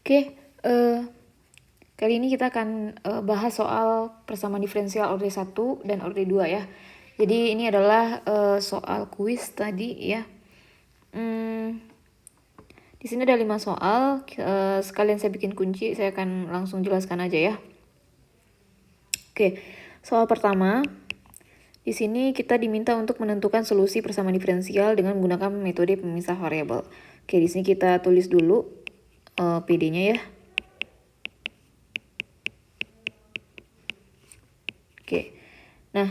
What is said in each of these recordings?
Oke, kali ini kita akan bahas soal persamaan diferensial orde 1 dan orde 2 ya. Jadi ini adalah soal kuis tadi ya. Di sini ada 5 soal, sekalian saya bikin kunci, saya akan langsung jelaskan aja ya. Oke, soal pertama, di sini kita diminta untuk menentukan solusi persamaan diferensial dengan menggunakan metode pemisah variabel. Oke, di sini kita tulis dulu PD-nya ya. Oke, nah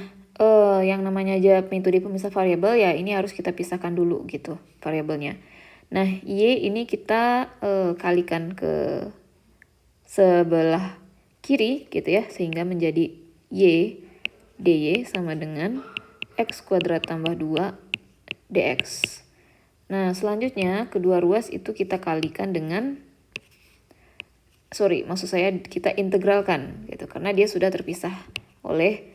yang namanya aja metode pemisah variabel ya ini harus kita pisahkan dulu gitu variabelnya. Nah Y ini kita kalikan ke sebelah kiri gitu ya sehingga menjadi Y dy sama dengan x kuadrat tambah 2 dx. Nah selanjutnya kedua ruas itu kita kalikan dengan maksud saya kita integralkan gitu karena dia sudah terpisah oleh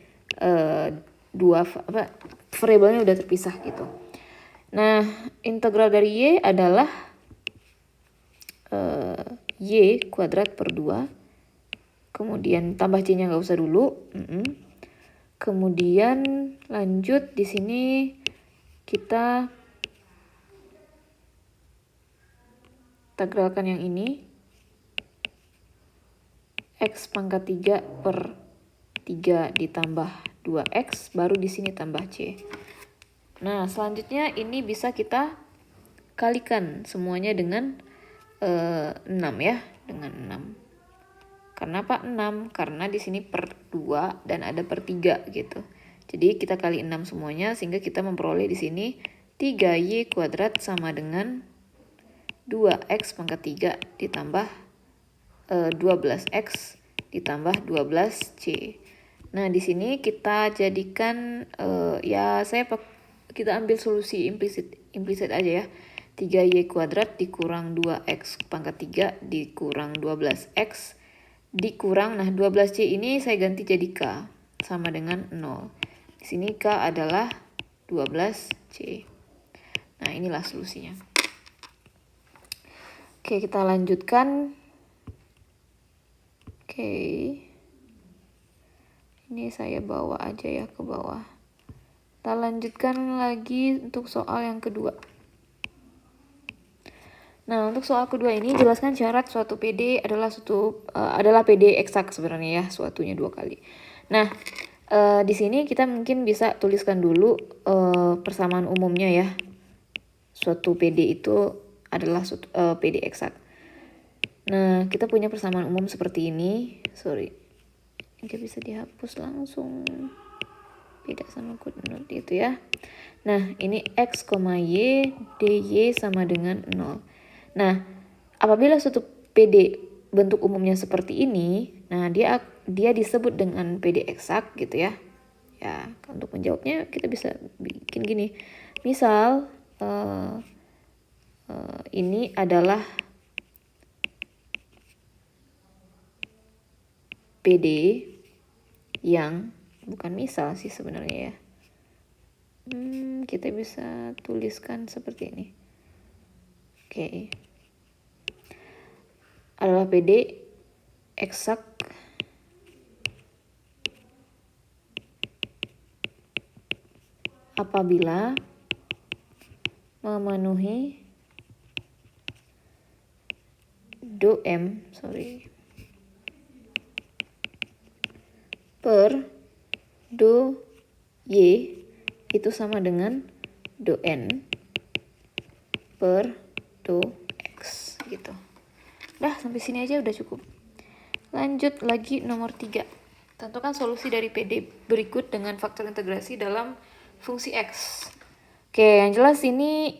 variabelnya udah terpisah gitu. Nah, integral dari Y adalah Y kuadrat per 2. Kemudian tambah C-nya nggak usah dulu. Kemudian lanjut di sini kita integralkan yang ini. X pangkat 3 per 3 ditambah 2X, baru di sini tambah C. Nah, selanjutnya ini bisa kita kalikan semuanya dengan 6 ya, dengan 6. Karena apa 6? Karena di sini per 2 dan ada per 3 gitu. Jadi kita kali 6 semuanya sehingga kita memperoleh di sini 3Y kuadrat sama dengan 2X pangkat 3 ditambah 12X ditambah 12C. Nah, di sini kita jadikan kita ambil solusi implisit aja ya. 3Y kuadrat dikurang 2X pangkat 3 dikurang 12X dikurang, nah 12C ini saya ganti jadi K sama dengan 0. Di sini K adalah 12C. Nah, inilah solusinya. Oke, kita lanjutkan. Oke. Ini saya bawa aja ya ke bawah. Kita lanjutkan lagi untuk soal yang kedua. Nah, untuk soal kedua ini jelaskan syarat suatu PD adalah PD eksak sebenarnya ya, suatunya 2 kali. Nah, di sini kita mungkin bisa tuliskan dulu persamaan umumnya ya. Suatu PD itu adalah PD eksak. Nah, kita punya persamaan umum seperti ini. Nggak bisa dihapus langsung. Beda sama coordinate itu ya. Nah, ini X, Y, dy sama dengan 0. Nah, apabila suatu PD bentuk umumnya seperti ini, nah dia disebut dengan PD eksak gitu ya. Ya, untuk menjawabnya kita bisa bikin gini. Misal ini adalah PD yang bukan misal sih sebenarnya ya. Kita bisa tuliskan seperti ini. Oke. Adalah PD eksak apabila memenuhi do M per do Y itu sama dengan do N per do X gitu. Dah, sampai sini aja udah cukup. Lanjut lagi nomor 3. Tentukan solusi dari PD berikut dengan faktor integrasi dalam fungsi X. Oke, yang jelas ini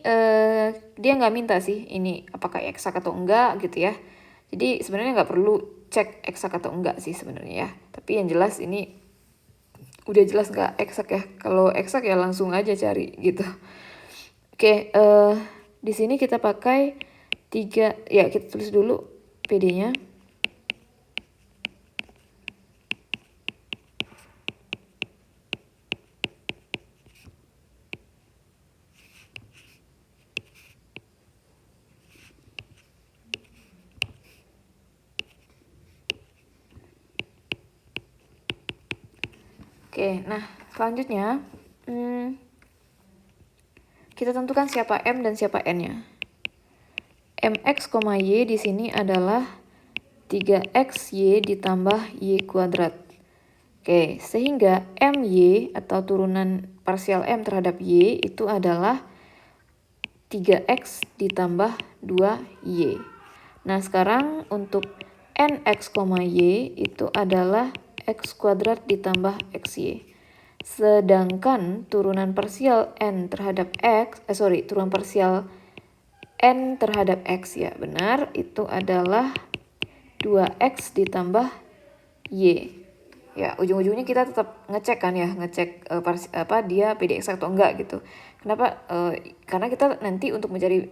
dia nggak minta sih ini apakah eksak atau enggak gitu ya. Jadi sebenarnya nggak perlu cek eksak atau enggak sih sebenarnya ya. Tapi yang jelas ini udah jelas nggak eksak ya. Kalau eksak ya langsung aja cari gitu. Oke, di sini kita pakai 3 ya, kita tulis dulu PD-nya. Oke, nah selanjutnya kita tentukan siapa M dan siapa N-nya. Mx, Y di sini adalah 3xy ditambah y kuadrat. Oke, sehingga my atau turunan parsial m terhadap y itu adalah 3x ditambah 2y. Nah, sekarang untuk nx, y itu adalah x kuadrat ditambah xy. Sedangkan turunan parsial n terhadap turunan parsial n terhadap x ya, benar, itu adalah 2x ditambah y. Ya, ujung-ujungnya kita tetap ngecek kan ya, ngecek dia PD eksak atau enggak gitu. Kenapa? Karena kita nanti untuk mencari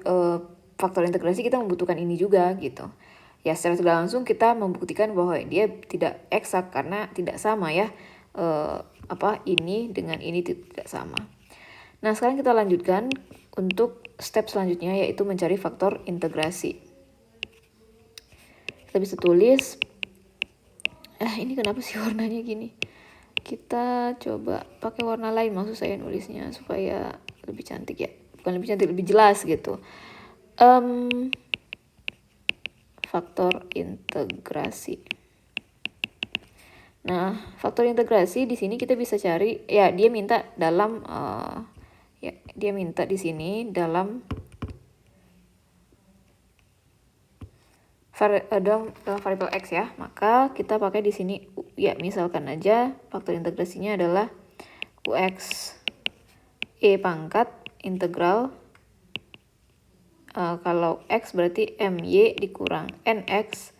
faktor integrasi kita membutuhkan ini juga gitu. Ya, secara tidak langsung kita membuktikan bahwa dia tidak eksak karena tidak sama ya. Ini dengan ini tidak sama. Nah, sekarang kita lanjutkan untuk step selanjutnya, yaitu mencari faktor integrasi. Kita bisa tulis, ini kenapa sih warnanya gini? Kita coba pakai warna lain, maksud saya nulisnya supaya lebih cantik ya. Bukan lebih cantik, lebih jelas gitu. Faktor integrasi. Nah, faktor integrasi di sini kita bisa cari, ya dia minta dalam, dia minta di sini dalam variabel x ya. Maka kita pakai di sini ya, misalkan aja faktor integrasinya adalah ux e pangkat integral kalau x berarti my dikurang nx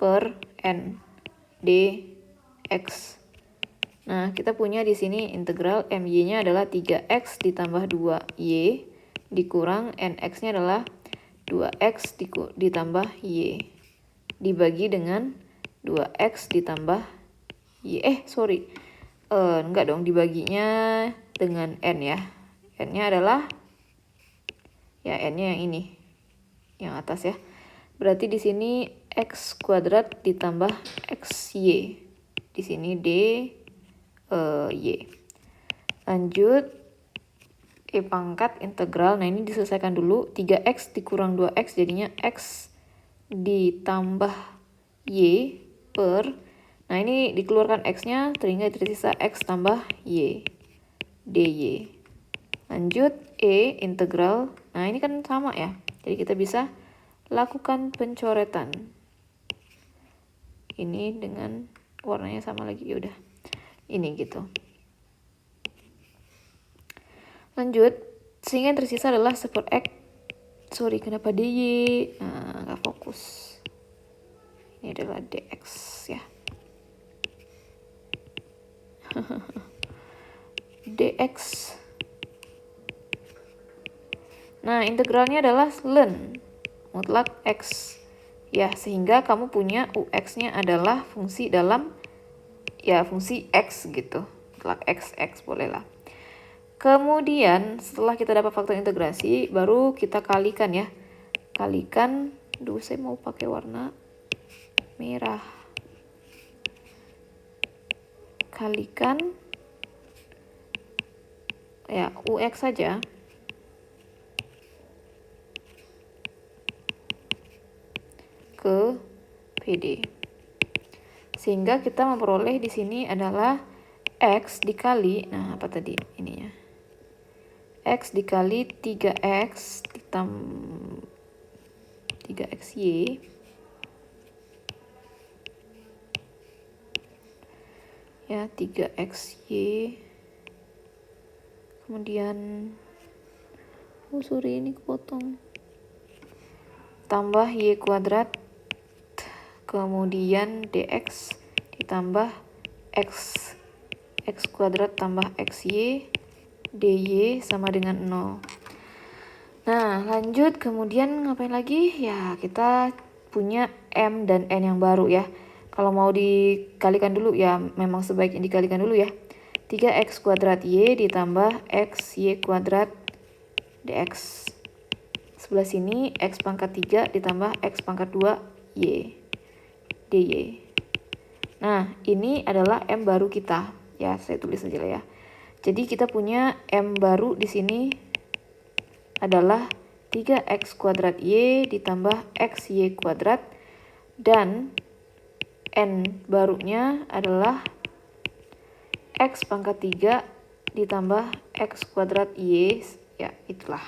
per n dx. Nah, kita punya di sini integral my-nya adalah 3x ditambah 2y dikurang nx-nya adalah 2x ditambah y dibagi dengan 2x ditambah y. Enggak dong, dibaginya dengan n ya. N-nya adalah ya n-nya yang ini, yang atas ya. Berarti di sini x kuadrat ditambah xy. Di sini y. Lanjut e pangkat integral. Nah, ini diselesaikan dulu. 3x dikurang 2x jadinya x ditambah y per, nah ini dikeluarkan x-nya sehingga tersisa x tambah y dy. Lanjut e integral. Nah, ini kan sama ya. Jadi kita bisa lakukan pencoretan. Ini dengan warnanya sama lagi, ya udah. Ini gitu. Lanjut, sehingga yang tersisa adalah 1 per x. Kenapa dy? Nah, nggak fokus. Ini adalah dx ya. dx. Nah, integralnya adalah ln mutlak x. Ya, sehingga kamu punya ux-nya adalah fungsi dalam, ya fungsi x gitu. Mutlak x boleh lah. Kemudian setelah kita dapat faktor integrasi, baru kita kalikan ya. Kalikan, saya mau pakai warna merah. Kalikan ya ux saja. Ke PD. Sehingga kita memperoleh di sini adalah x dikali, nah apa tadi ininya? X dikali 3x ditambah 3xy ya, 3xy, kemudian ini kepotong, tambah y kuadrat, kemudian dx ditambah x kuadrat tambah xy dy sama dengan 0. Nah, lanjut kemudian ngapain lagi? Ya, kita punya m dan n yang baru ya. Kalau mau dikalikan dulu ya, memang sebaiknya dikalikan dulu ya. 3x kuadrat y ditambah xy kuadrat dx. Sebelah sini x pangkat 3 ditambah x pangkat 2 y dy. Nah, ini adalah m baru kita. ya saya tulis aja lah ya. Jadi kita punya M baru di sini adalah 3x kuadrat Y ditambah XY kuadrat, dan N barunya adalah X pangkat 3 ditambah X kuadrat Y, ya itulah.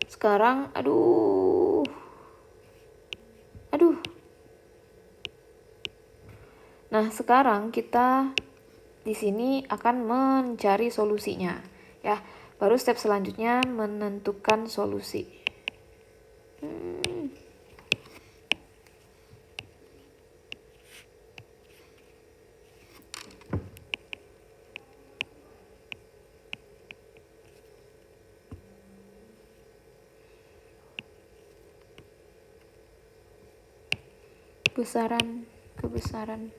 Sekarang, aduh. Nah, sekarang kita di sini akan mencari solusinya. Ya, baru step selanjutnya menentukan solusi. Kebesaran.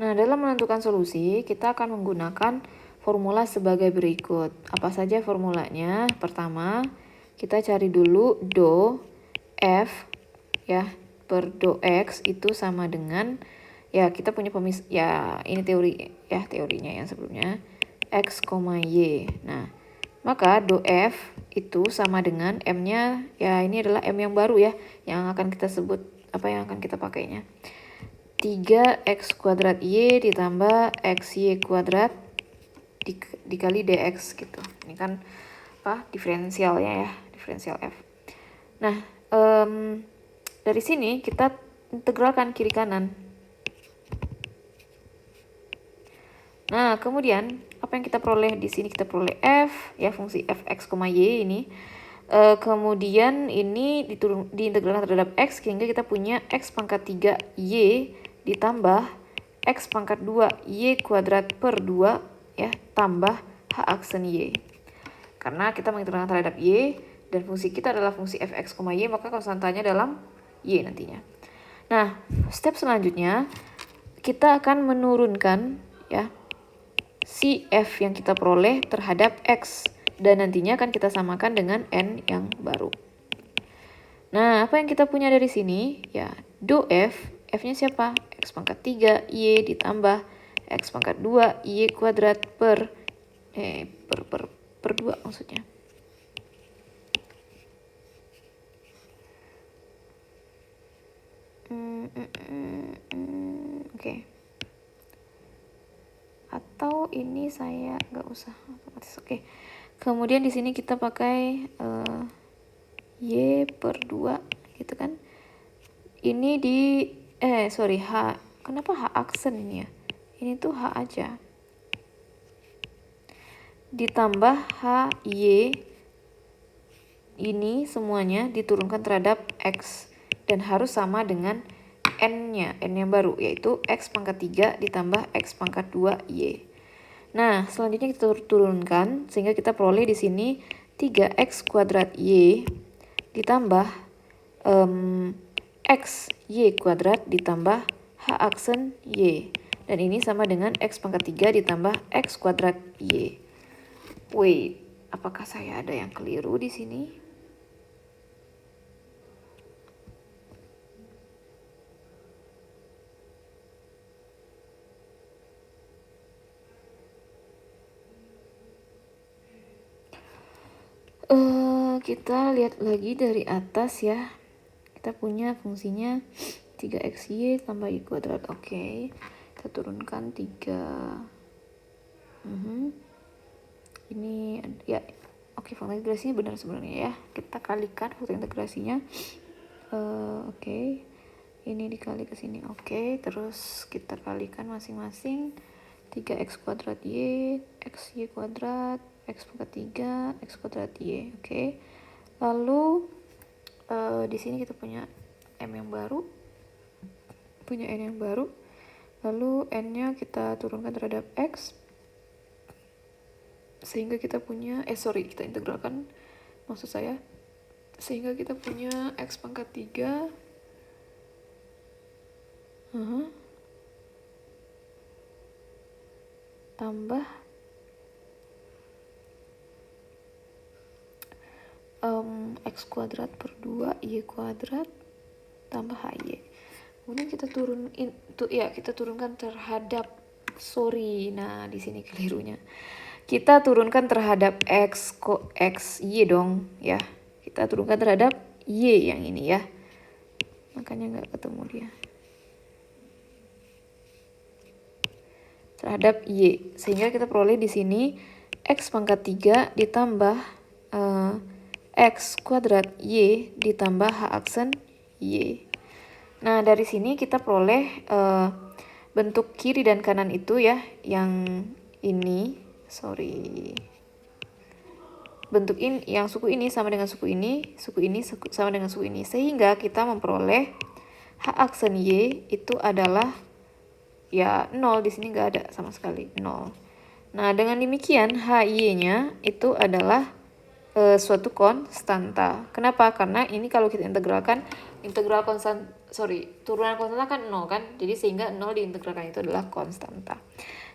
Nah, dalam menentukan solusi, kita akan menggunakan formula sebagai berikut. Apa saja formulanya? Pertama, kita cari dulu do F ya per do X itu sama dengan, ya kita punya ya ini teori ya, teorinya yang sebelumnya, X, Y. Nah, maka do F itu sama dengan M-nya, ya ini adalah M yang baru ya, yang akan kita sebut, yang akan kita pakainya. 3x kuadrat Y ditambah XY kuadrat dikali DX gitu. Ini kan diferensialnya ya, diferensial F. Nah, dari sini kita integralkan kiri kanan. Nah, kemudian apa yang kita peroleh di sini? Kita peroleh F ya, fungsi fx, y ini. Kemudian ini diintegralkan terhadap X sehingga kita punya X pangkat 3 Y ditambah X pangkat 2 Y kuadrat per 2 ya, tambah H aksen Y. Karena kita mengintegralkan terhadap Y dan fungsi kita adalah fungsi fx, y, maka konstantanya dalam Y nantinya. Nah, step selanjutnya kita akan menurunkan ya si F yang kita peroleh terhadap X, dan nantinya akan kita samakan dengan N yang baru. Nah, apa yang kita punya dari sini? Ya, do F, F-nya siapa? X pangkat 3 Y ditambah X pangkat 2 Y kuadrat per 2 maksudnya. Oke. Atau ini saya nggak usah otomatis. Oke. Kemudian di sini kita pakai Y per 2 gitu kan. Ini di H. Kenapa H aksen ini ya? Ini tuh H aja. Ditambah H Y. Ini semuanya diturunkan terhadap X dan harus sama dengan N-nya, N yang baru, yaitu X pangkat 3 ditambah X pangkat 2 Y. Nah, selanjutnya kita turunkan sehingga kita peroleh di sini 3x kuadrat Y ditambah X Y kuadrat ditambah H aksen Y. Dan ini sama dengan X pangkat 3 ditambah X kuadrat Y. Wait, apakah saya ada yang keliru di sini? Kita lihat lagi dari atas ya. Kita punya fungsinya 3xy tambah y kuadrat. Oke. Kita turunkan 3. Ini ya. Oke, fungsi integrasinya benar sebenarnya ya. Kita kalikan fungsi integrasinya. Oke. Ini dikali ke sini. Oke, terus kita kalikan masing-masing. 3x kuadrat y, xy kuadrat, x pangkat 3, x kuadrat y. Oke. Lalu di sini kita punya m yang baru, punya n yang baru. Lalu n-nya kita turunkan terhadap x sehingga kita punya kita integralkan, maksud saya, sehingga kita punya x pangkat 3 tambah X kuadrat per 2 Y kuadrat tambah HY. Kemudian kita turunkan terhadap, nah di sini kelirunya. Kita turunkan terhadap X Y dong ya. Kita turunkan terhadap Y yang ini ya. Makanya nggak ketemu dia. Terhadap Y. Sehingga kita peroleh di sini X pangkat 3 ditambah X kuadrat Y ditambah H aksen Y. Nah, dari sini kita peroleh bentuk kiri dan kanan itu ya, yang ini, bentuk ini, yang suku ini sama dengan suku ini sama dengan suku ini. Sehingga kita memperoleh H aksen Y itu adalah ya 0, di sini nggak ada sama sekali, 0. Nah, dengan demikian HY-nya itu adalah suatu konstanta. Kenapa? Karena ini kalau kita integralkan, turunan konstanta kan 0 kan, jadi sehingga 0 diintegralkan itu adalah konstanta.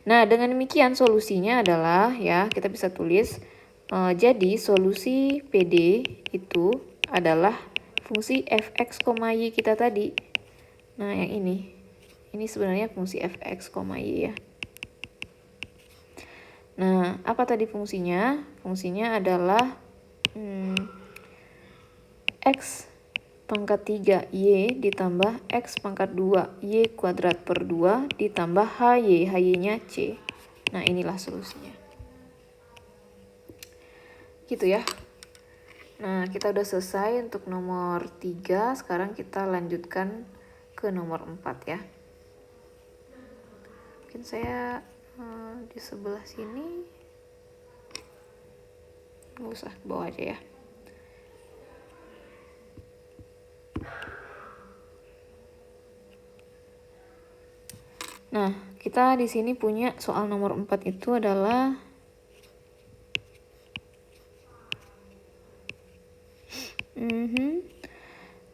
Nah, dengan demikian solusinya adalah ya, kita bisa tulis jadi solusi PD itu adalah fungsi fx, y kita tadi. Nah, yang ini sebenarnya fungsi fx, y ya. Nah, apa tadi fungsinya? Fungsinya adalah X pangkat 3 Y ditambah X pangkat 2 Y kuadrat per 2 ditambah HY-nya C. Nah, inilah solusinya. Gitu ya. Nah, kita udah selesai untuk nomor 3. Sekarang kita lanjutkan ke nomor 4 ya. Mungkin saya di sebelah sini, nggak usah, bawa aja ya. Nah, kita di sini punya soal nomor 4 itu adalah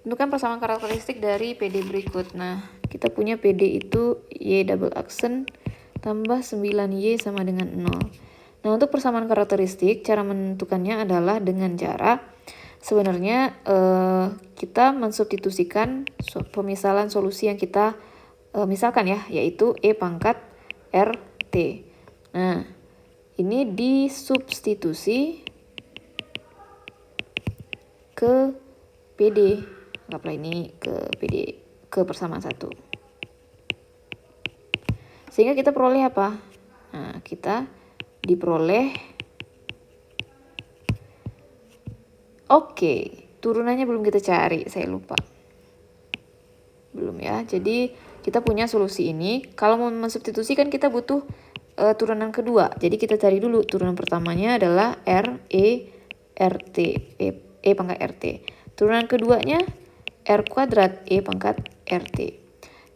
tentukan persamaan karakteristik dari PD berikut. Nah, kita punya PD itu Y double aksen tambah 9Y sama dengan 0. Nah, untuk persamaan karakteristik, cara menentukannya adalah dengan cara sebenarnya kita mensubstitusikan pemisalan solusi yang kita misalkan ya, yaitu E pangkat RT. Nah, ini disubstitusi ke PD. Anggaplah ini ke PD, ke persamaan 1. Sehingga kita peroleh apa? Nah, kita diperoleh, turunannya belum kita cari, saya lupa. Belum ya, jadi kita punya solusi ini. Kalau mau mensubstitusikan kita butuh turunan kedua. Jadi kita cari dulu turunan pertamanya adalah RT, E pangkat RT. Turunan keduanya R kuadrat E pangkat RT.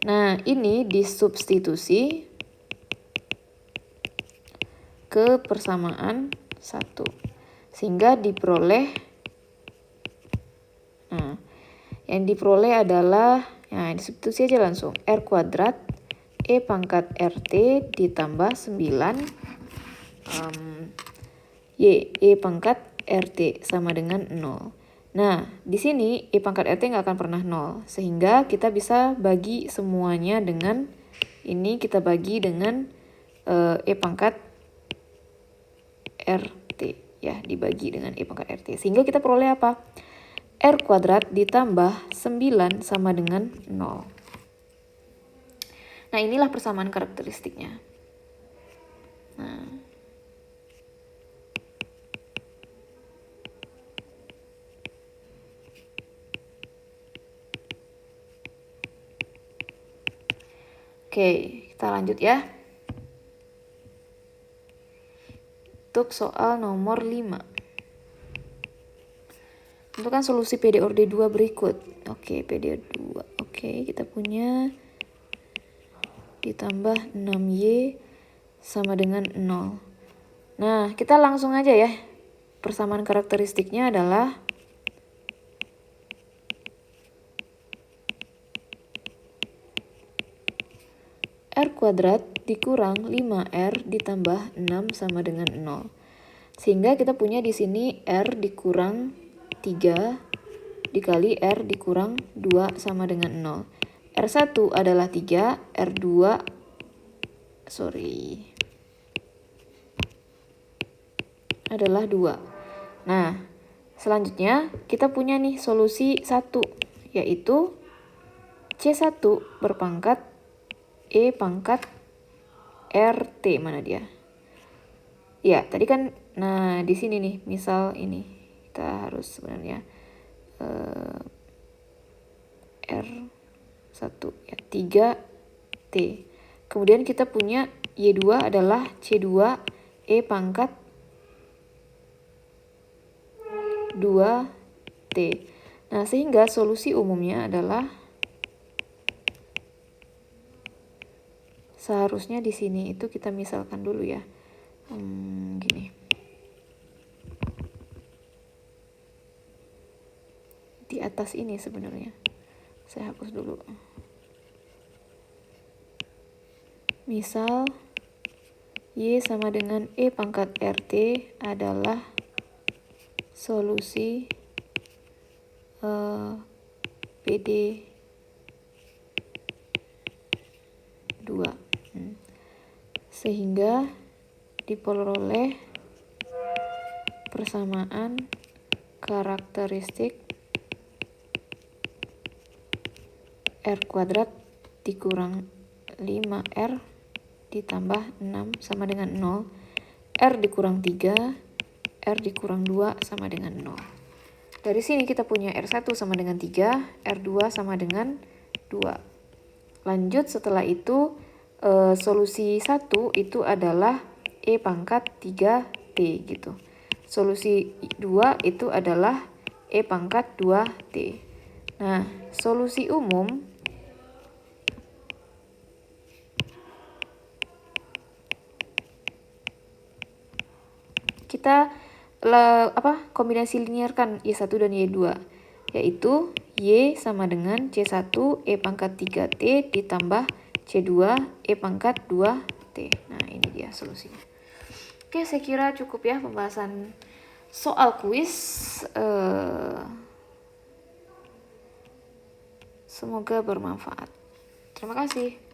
Nah, ini disubstitusi ke persamaan 1. Sehingga diperoleh, yang diperoleh adalah, disubstitusi aja langsung, R kuadrat E pangkat RT ditambah 9 E pangkat RT sama dengan 0. Nah, di sini E pangkat RT nggak akan pernah 0. Sehingga kita bisa bagi semuanya dengan ini, kita bagi dengan E pangkat RT ya, dibagi dengan E pangkat RT. Sehingga kita peroleh apa? R kuadrat ditambah 9 sama dengan 0. Nah, inilah persamaan karakteristiknya. Nah, oke, kita lanjut ya. Untuk soal nomor 5. Tentukan solusi PD orde 2 berikut. Oke, PD 2. Oke, kita punya ditambah 6Y sama dengan 0. Nah, kita langsung aja ya. Persamaan karakteristiknya adalah R kuadrat dikurang 5R ditambah 6 sama dengan 0. Sehingga kita punya di sini R dikurang 3 dikali R dikurang 2 sama dengan 0. R1 adalah 3, adalah 2. Nah, selanjutnya kita punya nih solusi 1, yaitu C1 berpangkat E pangkat RT. Mana dia? Ya, tadi kan, nah di sini nih, misal ini, kita harus sebenarnya R1 ya 3T. Kemudian kita punya Y2 adalah C2 E pangkat 2T. Nah, sehingga solusi umumnya adalah seharusnya di sini itu kita misalkan dulu ya. Gini. Di atas ini sebenarnya. Saya hapus dulu. Misal Y sama dengan E pangkat RT adalah solusi PD 2. Sehingga diperoleh persamaan karakteristik R kuadrat dikurang 5R ditambah 6 sama dengan 0, R dikurang 3, R dikurang 2 sama dengan 0. Dari sini kita punya R1 sama dengan 3, R2 sama dengan 2. Lanjut setelah itu solusi 1 itu adalah E pangkat 3T gitu. Solusi 2 itu adalah E pangkat 2T. Nah, solusi umum kita kombinasi linearkan Y1 dan Y2, yaitu Y sama dengan C1 E pangkat 3T ditambah C2 E pangkat 2T. Nah, ini dia solusinya. Oke, saya kira cukup ya pembahasan soal kuis. Semoga bermanfaat. Terima kasih.